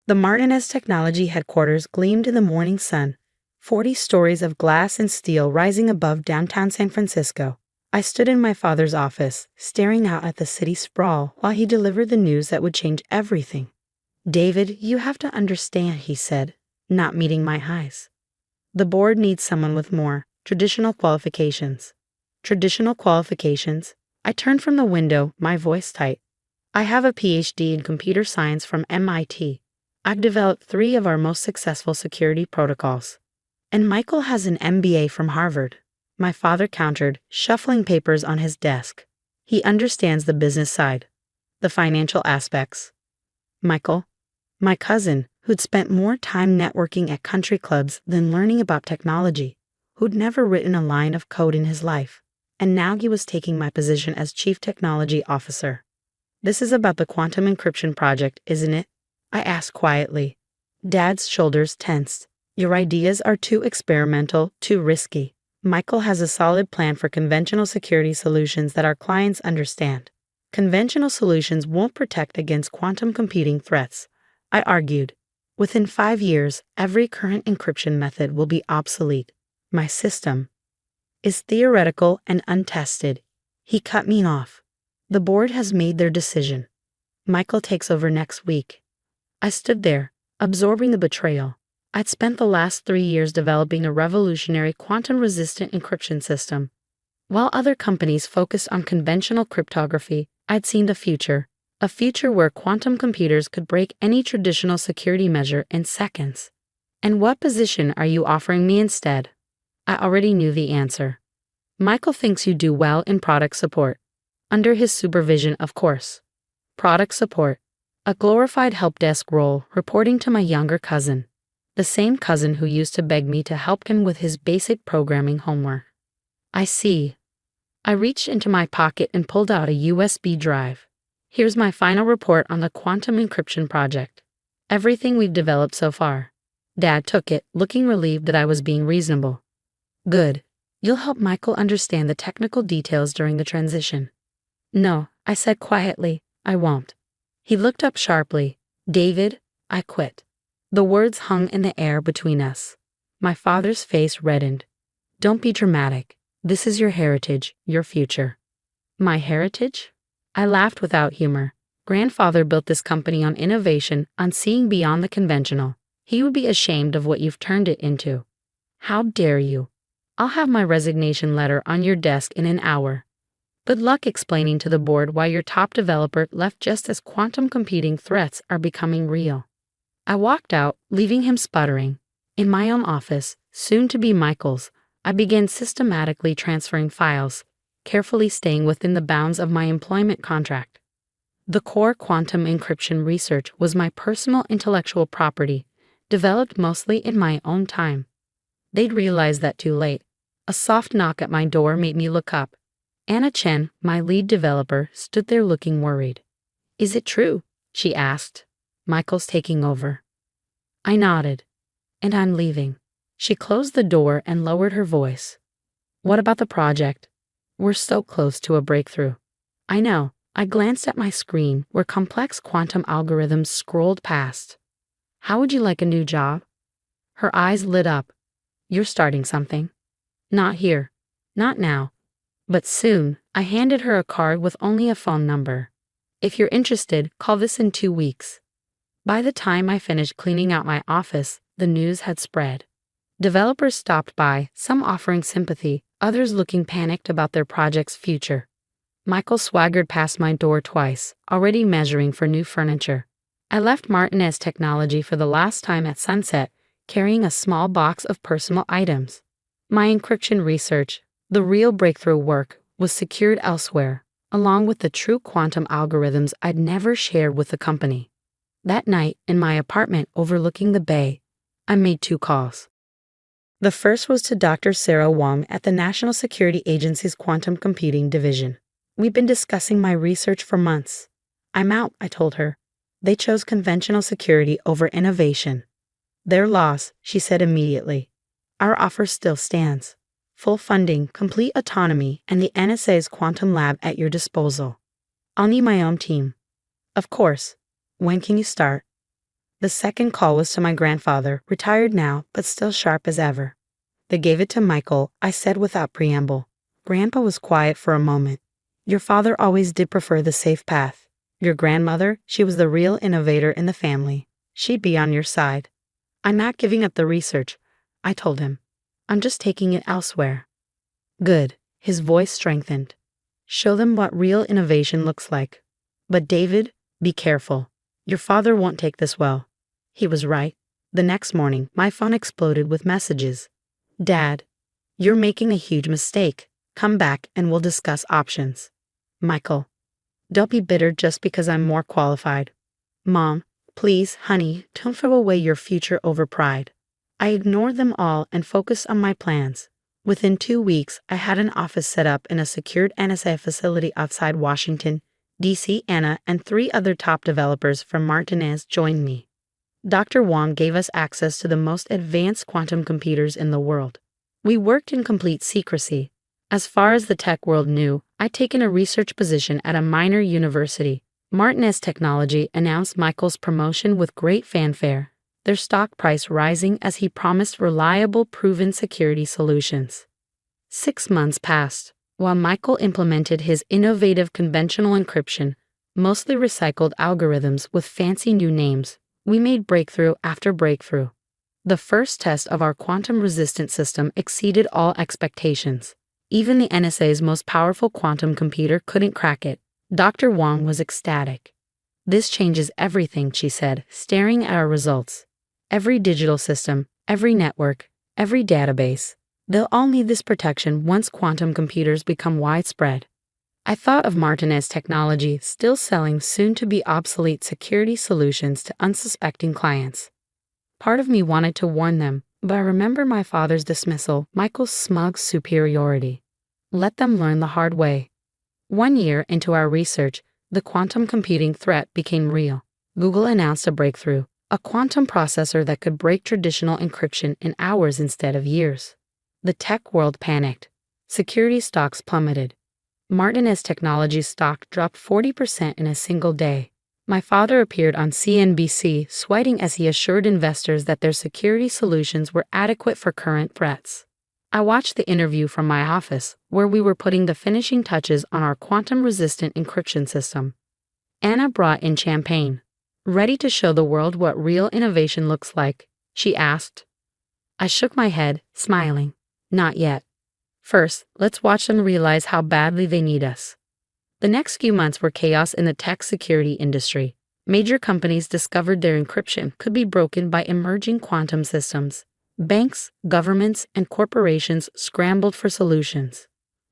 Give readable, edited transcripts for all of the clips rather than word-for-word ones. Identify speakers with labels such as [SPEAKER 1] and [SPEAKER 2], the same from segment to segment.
[SPEAKER 1] The Martinez Technology headquarters gleamed in the morning sun, 40 stories of glass and steel rising above downtown San Francisco. I stood in my father's office, staring out at the city sprawl while he delivered the news that would change everything. "David, you have to understand," he said, not meeting my highs. "The board needs someone with more traditional qualifications." Traditional qualifications? I turned from the window, my voice tight. "I have a PhD in computer science from MIT. I've developed 3 of our most successful security protocols. And Michael has an MBA from Harvard." My father countered, shuffling papers on his desk. "He understands the business side, the financial aspects." Michael? My cousin, who'd spent more time networking at country clubs than learning about technology, who'd never written a line of code in his life, and now he was taking my position as Chief Technology Officer. "This is about the quantum encryption project, isn't it?" I asked quietly. Dad's shoulders tensed. "Your ideas are too experimental, too risky. Michael has a solid plan for conventional security solutions that our clients understand. Conventional solutions won't protect against quantum computing threats," I argued. "Within 5 years, every current encryption method will be obsolete. My system is theoretical and untested." He cut me off. "The board has made their decision. Michael takes over next week." I stood there, absorbing the betrayal. I'd spent the last 3 years developing a revolutionary quantum-resistant encryption system. While other companies focused on conventional cryptography, I'd seen a future where quantum computers could break any traditional security measure in seconds. "And what position are you offering me instead?" I already knew the answer. "Michael thinks you do well in product support." Under his supervision, of course. Product support. A glorified help desk role reporting to my younger cousin. The same cousin who used to beg me to help him with his basic programming homework. "I see." I reached into my pocket and pulled out a USB drive. "Here's my final report on the quantum encryption project. Everything we've developed so far." Dad took it, looking relieved that I was being reasonable. "Good. You'll help Michael understand the technical details during the transition." "No," I said quietly, "I won't." He looked up sharply. "David, I quit." The words hung in the air between us. My father's face reddened. "Don't be dramatic. This is your heritage, your future." "My heritage?" I laughed without humor. "Grandfather built this company on innovation, on seeing beyond the conventional. He would be ashamed of what you've turned it into." "How dare you?" "I'll have my resignation letter on your desk in an hour. Good luck explaining to the board why your top developer left just as quantum computing threats are becoming real." I walked out, leaving him sputtering. In my own office, soon to be Michael's, I began systematically transferring files, carefully staying within the bounds of my employment contract. The core quantum encryption research was my personal intellectual property, developed mostly in my own time. They'd realized that too late. A soft knock at my door made me look up. Anna Chen, my lead developer, stood there looking worried. "Is it true?" she asked. "Michael's taking over." I nodded. "And I'm leaving." She closed the door and lowered her voice. "What about the project? We're so close to a breakthrough." "I know." I glanced at my screen where complex quantum algorithms scrolled past. "How would you like a new job?" Her eyes lit up. "You're starting something." "Not here. Not now. But soon." I handed her a card with only a phone number. "If you're interested, call this in 2 weeks." By the time I finished cleaning out my office, the news had spread. Developers stopped by, some offering sympathy, others looking panicked about their project's future. Michael swaggered past my door twice, already measuring for new furniture. I left Martinez Technology for the last time at sunset, carrying a small box of personal items. My encryption research, the real breakthrough work, was secured elsewhere, along with the true quantum algorithms I'd never shared with the company. That night, in my apartment overlooking the bay, I made 2 calls. The first was to Dr. Sarah Wong at the National Security Agency's Quantum Computing Division. "We've been discussing my research for months. I'm out," I told her. "They chose conventional security over innovation." "Their loss," she said immediately. "Our offer still stands. Full funding, complete autonomy, and the NSA's quantum lab at your disposal. I'll need my own team." "Of course. When can you start?" The second call was to my grandfather, retired now, but still sharp as ever. They gave it to Michael, I said without preamble. Grandpa was quiet for a moment. Your father always did prefer the safe path. Your grandmother, she was the real innovator in the family. She'd be on your side. I'm not giving up the research, I told him. I'm just taking it elsewhere. Good. His voice strengthened. Show them what real innovation looks like. But David, be careful. Your father won't take this well. He was right. The next morning, my phone exploded with messages. Dad, you're making a huge mistake. Come back and we'll discuss options. Michael, don't be bitter just because I'm more qualified. Mom, please, honey, don't throw away your future over pride. I ignored them all and focused on my plans. Within 2 weeks, I had an office set up in a secured NSA facility outside Washington, D.C. Anna and 3 other top developers from Martinez joined me. Dr. Wong gave us access to the most advanced quantum computers in the world. We worked in complete secrecy. As far as the tech world knew, I'd taken a research position at a minor university. Martinez Technology announced Michael's promotion with great fanfare, their stock price rising as he promised reliable, proven security solutions. 6 months passed. While Michael implemented his innovative conventional encryption, mostly recycled algorithms with fancy new names, we made breakthrough after breakthrough. The first test of our quantum-resistant system exceeded all expectations. Even the NSA's most powerful quantum computer couldn't crack it. Dr. Wong was ecstatic. This changes everything, she said, staring at our results. Every digital system, every network, every database. They'll all need this protection once quantum computers become widespread. I thought of Martinez Technology still selling soon-to-be obsolete security solutions to unsuspecting clients. Part of me wanted to warn them, but I remember my father's dismissal, Michael's smug superiority. Let them learn the hard way. 1 year into our research, the quantum computing threat became real. Google announced a breakthrough, a quantum processor that could break traditional encryption in hours instead of years. The tech world panicked. Security stocks plummeted. Martinez Technology's stock dropped 40% in a single day. My father appeared on CNBC, sweating as he assured investors that their security solutions were adequate for current threats. I watched the interview from my office, where we were putting the finishing touches on our quantum-resistant encryption system. Anna brought in champagne. Ready to show the world what real innovation looks like, she asked. I shook my head, smiling. Not yet. First, let's watch them realize how badly they need us. The next few months were chaos in the tech security industry. Major companies discovered their encryption could be broken by emerging quantum systems. Banks, governments, and corporations scrambled for solutions.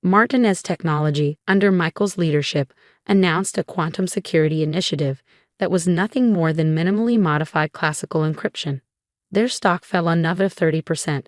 [SPEAKER 1] Martinez Technology, under Michael's leadership, announced a quantum security initiative that was nothing more than minimally modified classical encryption. Their stock fell another 30%.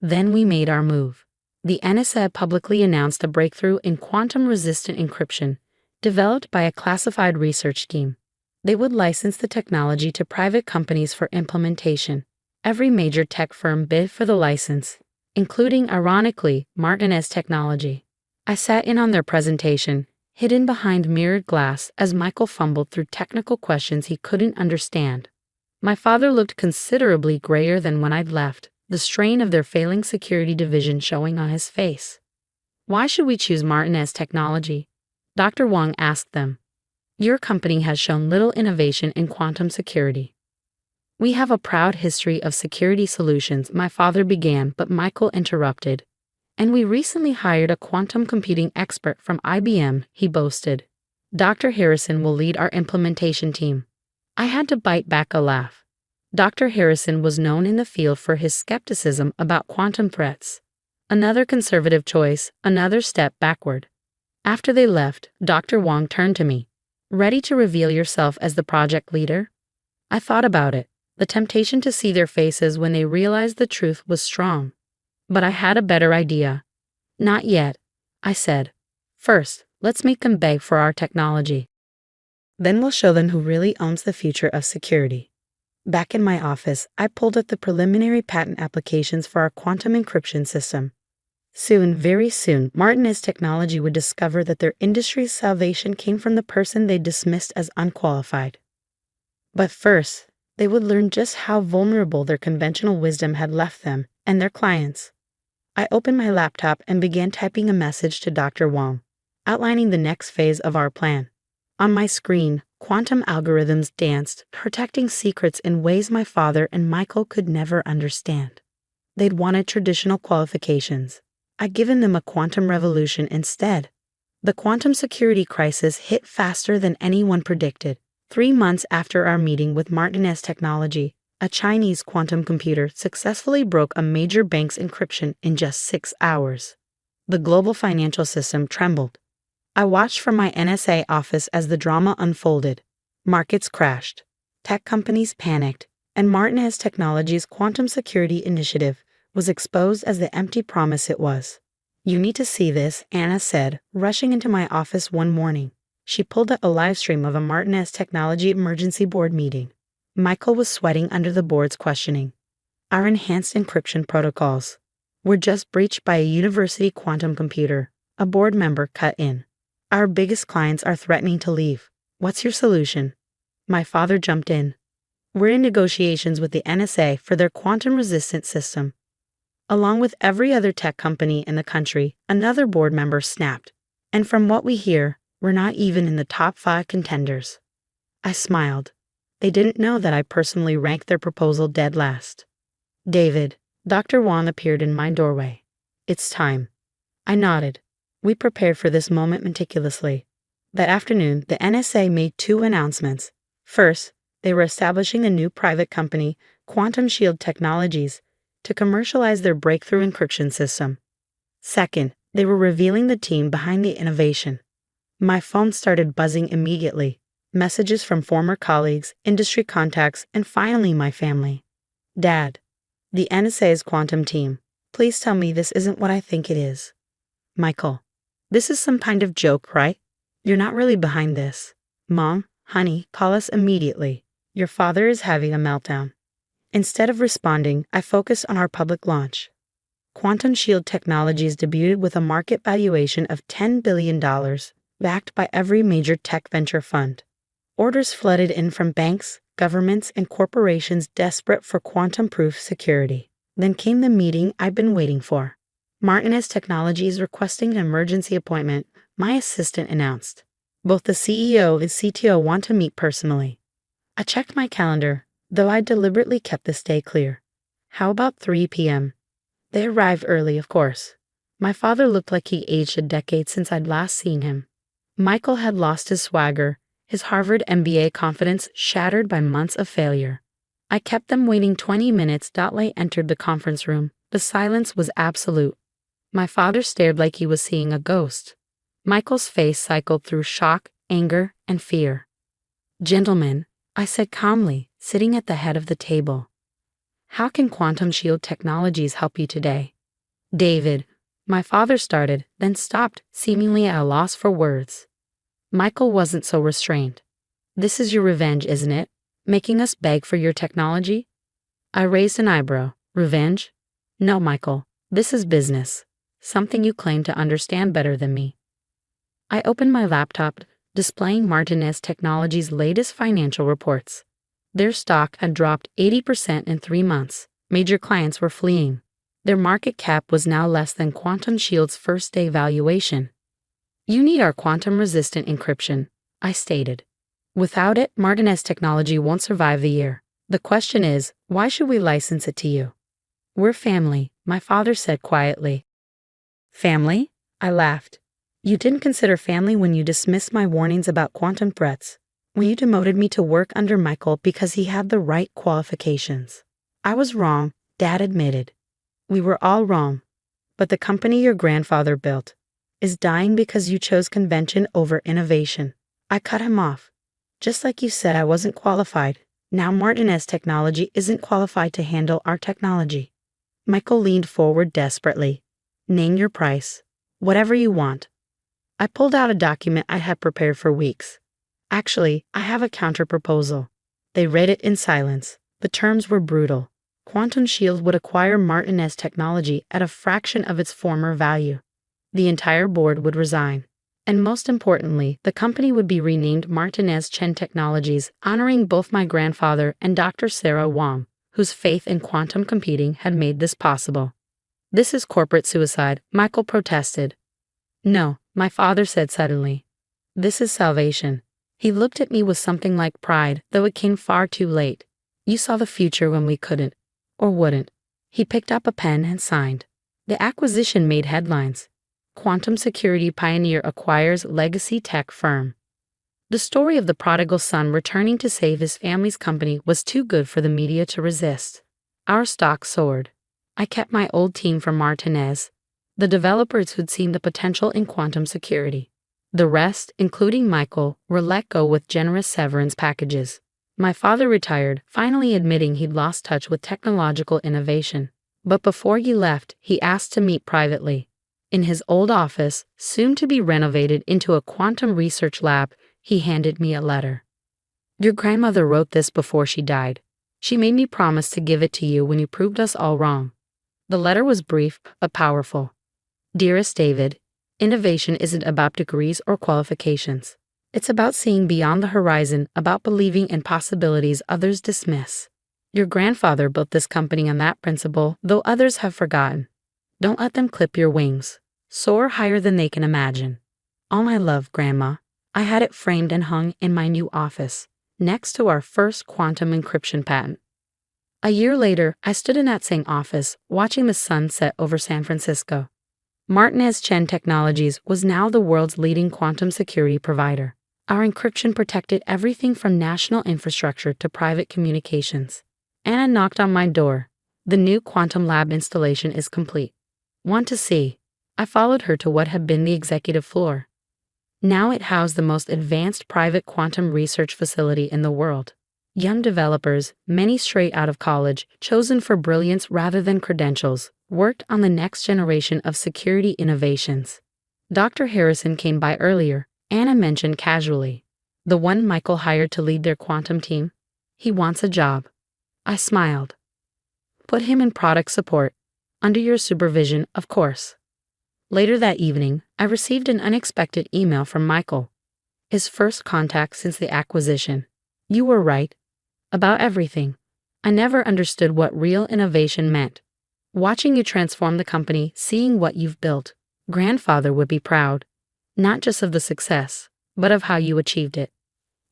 [SPEAKER 1] Then we made our move. The NSA publicly announced a breakthrough in quantum-resistant encryption, developed by a classified research team. They would license the technology to private companies for implementation. Every major tech firm bid for the license, including, ironically, Martinez Technology. I sat in on their presentation, hidden behind mirrored glass as Michael fumbled through technical questions he couldn't understand. My father looked considerably grayer than when I'd left, the strain of their failing security division showing on his face. Why should we choose Martinez Technology? Dr. Wong asked them. Your company has shown little innovation in quantum security. We have a proud history of security solutions, my father began, but Michael interrupted. And we recently hired a quantum computing expert from IBM, he boasted. Dr. Harrison will lead our implementation team. I had to bite back a laugh. Dr. Harrison was known in the field for his skepticism about quantum threats. Another conservative choice, another step backward. After they left, Dr. Wong turned to me. Ready to reveal yourself as the project leader? I thought about it. The temptation to see their faces when they realized the truth was strong. But I had a better idea. Not yet, I said. First, let's make them beg for our technology. Then we'll show them who really owns the future of security. Back in my office, I pulled up the preliminary patent applications for our quantum encryption system. Soon, very soon, Martinez Technology would discover that their industry's salvation came from the person they dismissed as unqualified. But first, They would learn just how vulnerable their conventional wisdom had left them and their clients. I opened my laptop and began typing a message to Dr. Wang, outlining the next phase of our plan. On my screen, quantum algorithms danced, protecting secrets in ways my father and Michael could never understand. They'd wanted traditional qualifications. I'd given them a quantum revolution instead. The quantum security crisis hit faster than anyone predicted. 3 months after our meeting with Martinez Technology, a Chinese quantum computer successfully broke a major bank's encryption in just 6 hours. The global financial system trembled. I watched from my NSA office as the drama unfolded. Markets crashed. Tech companies panicked. And Martinez Technology's quantum security initiative was exposed as the empty promise it was. "You need to see this," Anna said, rushing into my office one morning. She pulled up a live stream of a Martinez Technology emergency board meeting. Michael was sweating under the board's questioning. "Our enhanced encryption protocols were just breached by a university quantum computer," a board member cut in. "Our biggest clients are threatening to leave. What's your solution?" My father jumped in. "We're in negotiations with the NSA for their quantum-resistant system." Along with every other tech company in the country, another board member snapped. "And from what we hear, we're not even in the top 5 contenders." I smiled. They didn't know that I personally ranked their proposal dead last. "David," Dr. Wang appeared in my doorway. "It's time." I nodded. We prepared for this moment meticulously. That afternoon, the NSA made 2 announcements. First, they were establishing a new private company, Quantum Shield Technologies, to commercialize their breakthrough encryption system. Second, they were revealing the team behind the innovation. My phone started buzzing immediately. Messages from former colleagues, industry contacts, and finally my family. "Dad, the NSA's quantum team. Please tell me this isn't what I think it is." "Michael, this is some kind of joke, right? You're not really behind this." "Mom, honey, call us immediately. Your father is having a meltdown." Instead of responding, I focused on our public launch. Quantum Shield Technologies debuted with a market valuation of $10 billion, backed by every major tech venture fund. Orders flooded in from banks, governments, and corporations desperate for quantum-proof security. Then came the meeting I'd been waiting for. Martinez Technologies requesting an emergency appointment, my assistant announced. "Both the CEO and CTO want to meet personally." I checked my calendar, though I deliberately kept this day clear. "How about 3 p.m.? They arrived early, of course. My father looked like he aged a decade since I'd last seen him. Michael had lost his swagger, his Harvard MBA confidence shattered by months of failure. I kept them waiting 20 minutes. Lay entered the conference room. The silence was absolute. My father stared like he was seeing a ghost. Michael's face cycled through shock, anger, and fear. "Gentlemen," I said calmly, sitting at the head of the table. "How can Quantum Shield Technologies help you today?" "David," my father started, then stopped, seemingly at a loss for words. Michael wasn't so restrained. "This is your revenge, isn't it? Making us beg for your technology?" I raised an eyebrow. "Revenge? No, Michael. This is business. Something you claim to understand better than me." I opened my laptop, displaying Martinez Technology's latest financial reports. Their stock had dropped 80% in 3 months. Major clients were fleeing. Their market cap was now less than Quantum Shield's first-day valuation. "You need our quantum-resistant encryption," I stated. "Without it, Martinez Technology won't survive the year. The question is, why should we license it to you?" "We're family," my father said quietly. "Family?" I laughed. "You didn't consider family when you dismissed my warnings about quantum threats, when you demoted me to work under Michael because he had the right qualifications." "I was wrong," Dad admitted. "We were all wrong. But the company your grandfather built is dying because you chose convention over innovation." I cut him off. "Just like you said I wasn't qualified, now Martinez Technology isn't qualified to handle our technology." Michael leaned forward desperately. "Name your price. Whatever you want." I pulled out a document I had prepared for weeks. "Actually, I have a counter-proposal." They read it in silence. The terms were brutal. Quantum Shield would acquire Martinez Technology at a fraction of its former value. The entire board would resign. And most importantly, the company would be renamed Martinez Chen Technologies, honoring both my grandfather and Dr. Sarah Wang, whose faith in quantum computing had made this possible. This is corporate suicide, Michael protested. No, my father said suddenly. This is salvation. He looked at me with something like pride, though it came far too late. You saw the future when we couldn't, or wouldn't. He picked up a pen and signed. The acquisition made headlines. Quantum security pioneer acquires legacy tech firm. The story of the prodigal son returning to save his family's company was too good for the media to resist. Our stock soared. I kept my old team from Martinez, the developers who'd seen the potential in quantum security. The rest, including Michael, were let go with generous severance packages. My father retired, finally admitting he'd lost touch with technological innovation. But before he left, he asked to meet privately. In his old office, soon to be renovated into a quantum research lab, he handed me a letter. Your grandmother wrote this before she died. She made me promise to give it to you when you proved us all wrong. The letter was brief, but powerful. Dearest David, innovation isn't about degrees or qualifications. It's about seeing beyond the horizon, about believing in possibilities others dismiss. Your grandfather built this company on that principle, though others have forgotten. Don't let them clip your wings. Soar higher than they can imagine. All my love, Grandma. I had it framed and hung in my new office, next to our first quantum encryption patent. A year later, I stood in that same office, watching the sun set over San Francisco. Martinez Chen Technologies was now the world's leading quantum security provider. Our encryption protected everything from national infrastructure to private communications. Anna knocked on my door. The new quantum lab installation is complete. Want to see? I followed her to what had been the executive floor. Now it housed the most advanced private quantum research facility in the world. Young developers, many straight out of college, chosen for brilliance rather than credentials, worked on the next generation of security innovations. Dr. Harrison came by earlier, Anna mentioned casually. The one Michael hired to lead their quantum team? He wants a job. I smiled. Put him in product support. Under your supervision, of course. Later that evening, I received an unexpected email from Michael. His first contact since the acquisition. You were right. About everything. I never understood what real innovation meant. Watching you transform the company, seeing what you've built, Grandfather would be proud. Not just of the success, but of how you achieved it.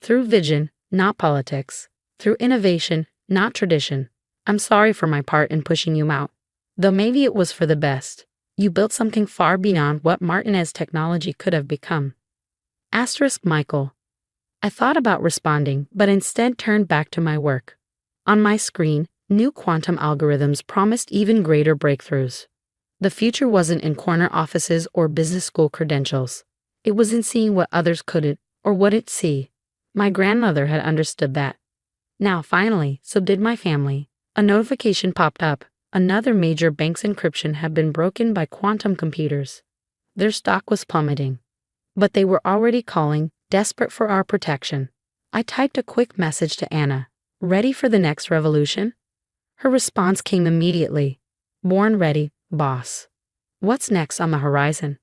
[SPEAKER 1] Through vision, not politics. Through innovation, not tradition. I'm sorry for my part in pushing you out. Though maybe it was for the best. You built something far beyond what Martinez technology could have become. Asterisk Michael. I thought about responding, but instead turned back to my work. On my screen, new quantum algorithms promised even greater breakthroughs. The future wasn't in corner offices or business school credentials. It was in seeing what others couldn't or wouldn't see. My grandmother had understood that. Now, finally, so did my family. A notification popped up. Another major bank's encryption had been broken by quantum computers. Their stock was plummeting. But they were already calling, desperate for our protection. I typed a quick message to Anna. Ready for the next revolution? Her response came immediately. Born ready, boss. What's next on the horizon?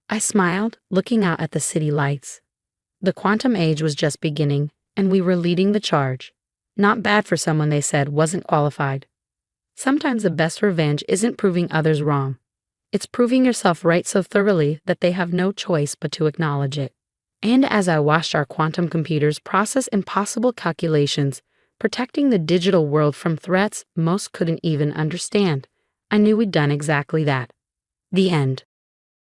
[SPEAKER 1] I smiled, looking out at the city lights. The quantum age was just beginning, and we were leading the charge. Not bad for someone they said wasn't qualified. Sometimes the best revenge isn't proving others wrong. It's proving yourself right so thoroughly that they have no choice but to acknowledge it. And as I watched our quantum computers process impossible calculations, protecting the digital world from threats most couldn't even understand, I knew we'd done exactly that. The end.